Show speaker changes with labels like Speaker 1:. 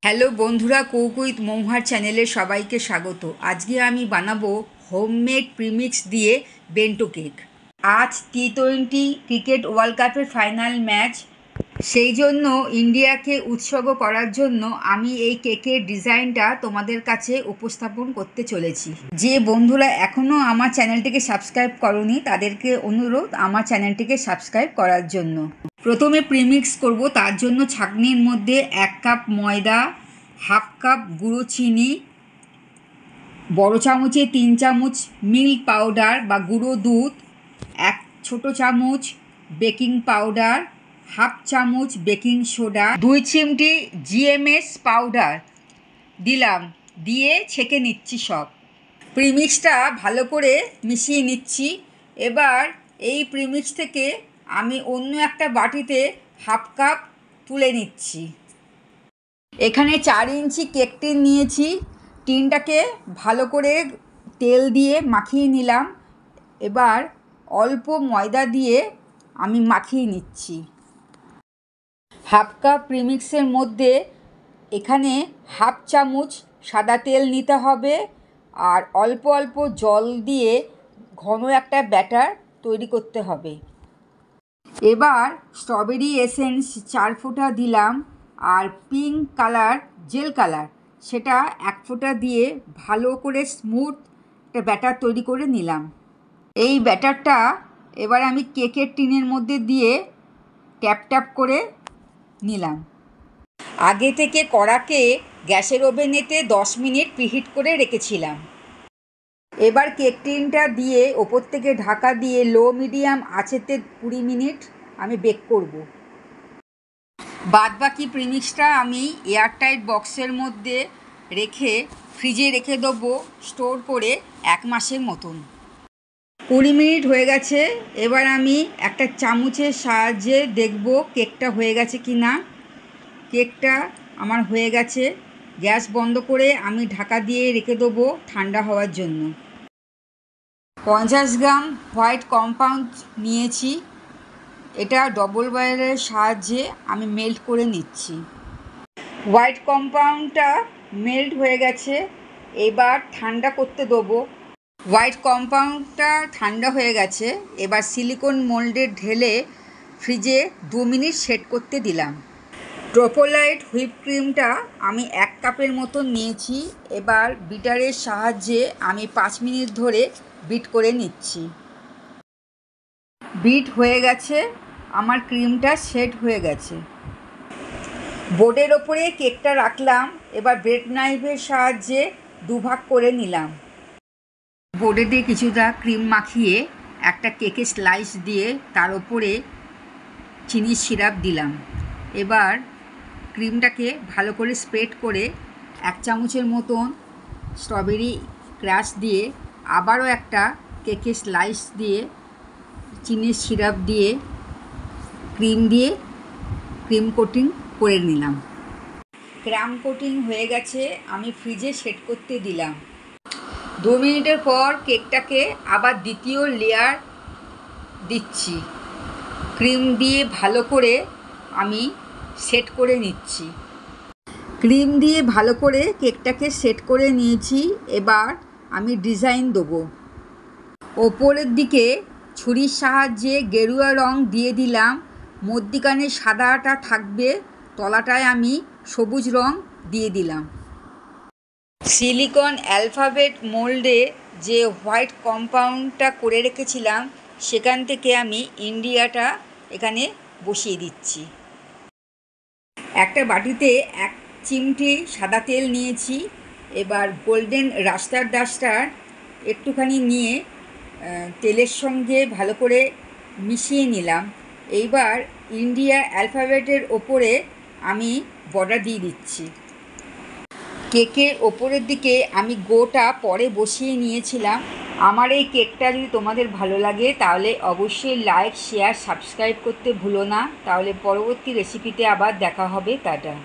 Speaker 1: Hello বন্ধুরা, cook with মৌহার চ্যানেলে সবাইকে স্বাগত। আজকে আমি বানাবো হোমমেড প্রিমিক্স দিয়ে বেন্টো কেক। আজ টি20 ক্রিকেট ওয়ার্ল্ড কাপের ফাইনাল ম্যাচ, সেই জন্য ইন্ডিয়াকে উৎসর্গ করার জন্য আমি এই কেকের ডিজাইনটা তোমাদের কাছে উপস্থাপন করতে চলেছি। যে বন্ধুরা এখনও আমার চ্যানেলটিকে সাবস্ক্রাইব করোনি তাদেরকে অনুরোধ আমার চ্যানেলটিকে সাবস্ক্রাইব করার জন্য। প্রথমে প্রিমিক্স করব, তার জন্য ছাঁকনির মধ্যে 1 কাপ ময়দা, হাফ কাপ গুঁড়ো চিনি, বড় চামচে 3 চামচ মিল্ক পাউডার বা গুঁড়ো দুধ, 1 ছোট চামচ বেকিং পাউডার, হাফ চামচ বেকিং সোডা, 2 চিমটি জিএমএস পাউডার দিলাম, দিয়ে ছেঁকে নিচ্ছি সব। প্রিমিক্সটা ভালো করে মিশিয়ে নিচ্ছি। এবার এই প্রিমিক্স থেকে আমি অন্য একটা বাটিতে হাফ কাপ তুলে নিচ্ছি। এখানে 4 ইঞ্চি কেক টিন নিয়েছি। টিনটাকে ভালো করে তেল দিয়ে মাখিয়ে নিলাম। এবার অল্প ময়দা দিয়ে আমি মাখিয়ে নিচ্ছি। হাফ কাপ প্রিমিক্সের মধ্যে এখানে হাফ চামচ সাদা তেল নিতে হবে, আর অল্প অল্প জল দিয়ে ঘন একটা ব্যাটার তৈরি করতে হবে। এবার স্ট্রবেরি এসেন্স 4 ফোঁটা দিলাম, আর পিঙ্ক কালার জেল কালার সেটা 1 ফোঁটা দিয়ে ভালো করে স্মুথ একটা ব্যাটার তৈরি করে নিলাম। এই ব্যাটারটা এবার আমি কেকের টিনের মধ্যে দিয়ে ট্যাপ ট্যাপ করে নিলাম। আগে থেকে কড়াকে গ্যাসের ওভেনেতে 10 মিনিট প্রিহিট করে রেখেছিলাম। এবার কেক টিনটা দিয়ে ওপর থেকে ঢাকা দিয়ে লো মিডিয়াম আঁচেতে 20 মিনিট আমি বেক করব। বাদবাকি প্রিমিক্সটা আমি এয়ারটাইট বক্সের মধ্যে রেখে ফ্রিজে রেখে দেবো স্টোর করে 1 মাসের মতন। 20 মিনিট হয়ে গেছে। এবার আমি একটা চামচের সাহায্যে দেখব কেকটা হয়ে গেছে কি না। কেকটা আমার হয়ে গেছে। গ্যাস বন্ধ করে আমি ঢাকা দিয়ে রেখে দেবো ঠান্ডা হওয়ার জন্য। 50 গ্রাম হোয়াইট কম্পাউন্ড নিয়েছি। এটা ডবল বয়েলের সাহায্যে আমি মেল্ট করে নিচ্ছি। হোয়াইট কম্পাউন্ডটা মেল্ট হয়ে গেছে। এবার ঠান্ডা করতে দেবো। হোয়াইট কম্পাউন্ডটা ঠান্ডা হয়ে গেছে। এবার সিলিকন মোল্ডে ঢেলে ফ্রিজে 2 মিনিট সেট করতে দিলাম। ট্রোপোলাইট হুইপ ক্রিমটা আমি 1 কাপের মতন নিয়েছি। এবার বিটারের সাহায্যে আমি 5 মিনিট ধরে বিট করে নিচ্ছি। বিট হয়ে গেছে, আমার ক্রিমটা সেট হয়ে গেছে। বোর্ডের ওপরে কেকটা রাখলাম। এবার ব্রেড নাইফের সাহায্যে 2 ভাগ করে নিলাম। বোর্ডে দিয়ে কিছুটা ক্রিম মাখিয়ে একটা কেকের স্লাইস দিয়ে তার ওপরে চিনির সিরাপ দিলাম। এবার ক্রিমটাকে ভালো করে স্প্রেড করে 1 চামচের মতন স্ট্রবেরি ক্রাশ দিয়ে আবারও একটা কেকের স্লাইস দিয়ে চিনির সিরাপ দিয়ে ক্রিম কোটিং করে নিলাম। ক্রাম কোটিং হয়ে গেছে, আমি ফ্রিজে সেট করতে দিলাম। 2 মিনিটের পর কেকটাকে আবার দ্বিতীয় লেয়ার দিচ্ছি। ক্রিম দিয়ে ভালো করে আমি সেট করে নিচ্ছি। ক্রিম দিয়ে ভালো করে কেকটাকে সেট করে নিয়েছি। এবার আমি ডিজাইন দেবো। ওপরের দিকে ছুরির সাহায্যে গেরুয়া রং দিয়ে দিলাম। মধ্যিখানে সাদাটা থাকবে, তলাটায় আমি সবুজ রং দিয়ে দিলাম। সিলিকন অ্যালফাবেট মোল্ডে যে হোয়াইট কম্পাউন্ডটা করে রেখেছিলাম সেখান থেকে আমি ইন্ডিয়াটা এখানে বসিয়ে দিচ্ছি। একটা বাটিতে 1 চিমটি সাদা তেল নিয়েছি। এবার গোল্ডেন রাস্টার ডাস্টার একটুখানি নিয়ে তেলের সঙ্গে ভালো করে মিশিয়ে নিলাম। এইবার ইন্ডিয়া অ্যালফাবেটের ওপরে আমি বর্ডার দিয়ে দিচ্ছি। কেকের ওপরের দিকে আমি গোটা পরে বসিয়ে নিয়েছিলাম। আমার এই কেকটা যদি তোমাদের ভালো লাগে তাহলে অবশ্যই লাইক, শেয়ার, সাবস্ক্রাইব করতে ভুলো না। তাহলে পরবর্তী রেসিপিতে আবার দেখা হবে। টাটা।